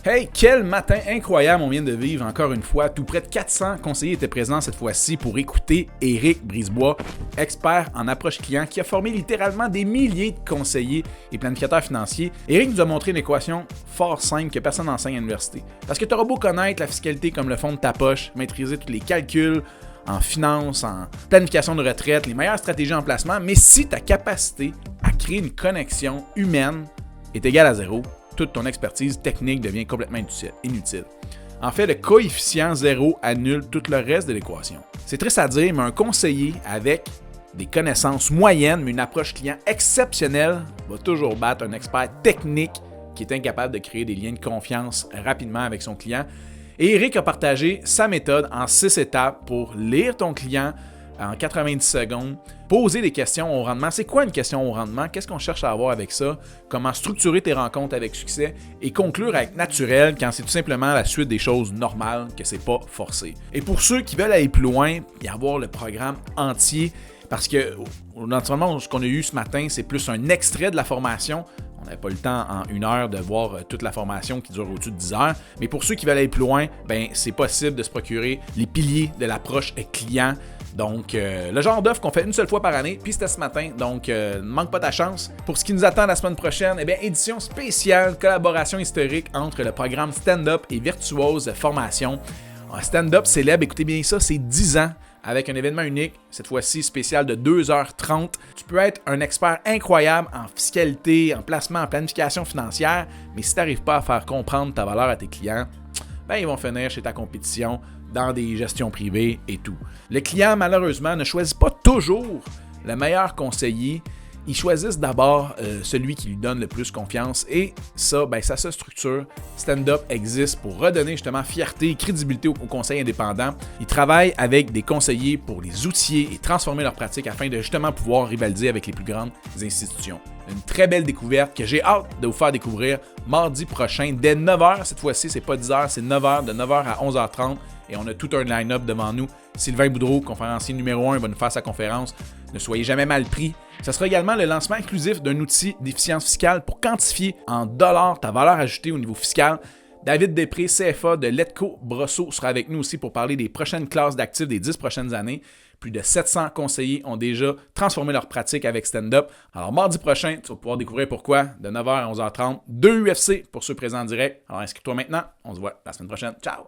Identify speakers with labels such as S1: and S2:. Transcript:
S1: Hey, quel matin incroyable on vient de vivre encore une fois. Tout près de 400 conseillers étaient présents cette fois-ci pour écouter Éric Brisebois, expert en approche client qui a formé littéralement des milliers de conseillers et planificateurs financiers. Éric nous a montré une équation fort simple que personne n'enseigne à l'université. Parce que tu auras beau connaître la fiscalité comme le fond de ta poche, maîtriser tous les calculs en finance, en planification de retraite, les meilleures stratégies en placement, mais si ta capacité à créer une connexion humaine est égale à zéro, toute ton expertise technique devient complètement inutile. En fait, le coefficient 0 annule tout le reste de l'équation. C'est triste à dire, mais un conseiller avec des connaissances moyennes, mais une approche client exceptionnelle, va toujours battre un expert technique qui est incapable de créer des liens de confiance rapidement avec son client. Et Éric a partagé sa méthode en 6 étapes pour lire ton client en 90 secondes, poser des questions au rendement. C'est quoi une question au rendement? Qu'est-ce qu'on cherche à avoir avec ça? Comment structurer tes rencontres avec succès? Et conclure avec naturel quand c'est tout simplement la suite des choses normales, que c'est pas forcé. Et pour ceux qui veulent aller plus loin et avoir le programme entier, parce que naturellement, ce qu'on a eu ce matin, c'est plus un extrait de la formation. On n'avait pas le temps en 1 heure de voir toute la formation qui dure au-dessus de 10 heures. Mais pour ceux qui veulent aller plus loin, c'est possible de se procurer les piliers de l'approche client. Donc, le genre d'offre qu'on fait une seule fois par année, puis c'était ce matin, donc ne manque pas ta chance. Pour ce qui nous attend la semaine prochaine, édition spéciale, collaboration historique entre le programme Stand-Up et Virtuose Formation. Stand-Up célèbre, écoutez bien ça, c'est 10 ans avec un événement unique, cette fois-ci spécial de 2h30. Tu peux être un expert incroyable en fiscalité, en placement, en planification financière, mais si tu n'arrives pas à faire comprendre ta valeur à tes clients, ils vont finir chez ta compétition, dans des gestions privées et tout. Le client, malheureusement, ne choisit pas toujours le meilleur conseiller. Ils choisissent d'abord celui qui lui donne le plus confiance et ça se structure. Stand-Up existe pour redonner justement fierté et crédibilité aux conseils indépendants. Ils travaillent avec des conseillers pour les outiller et transformer leurs pratiques afin de justement pouvoir rivaliser avec les plus grandes institutions. Une très belle découverte que j'ai hâte de vous faire découvrir mardi prochain dès 9h. Cette fois-ci, c'est pas 10h, c'est 9h, de 9h à 11h30. Et on a tout un line-up devant nous. Sylvain Boudreau, conférencier numéro 1, va nous faire sa conférence. Ne soyez jamais mal pris. Ce sera également le lancement inclusif d'un outil d'efficience fiscale pour quantifier en dollars ta valeur ajoutée au niveau fiscal. David Després, CFA de Letco Brosso, sera avec nous aussi pour parler des prochaines classes d'actifs des 10 prochaines années. Plus de 700 conseillers ont déjà transformé leur pratique avec Stand-Up. Alors, mardi prochain, tu vas pouvoir découvrir pourquoi, de 9h à 11h30, 2 UFC pour ceux présents en direct. Alors, inscris-toi maintenant. On se voit la semaine prochaine. Ciao!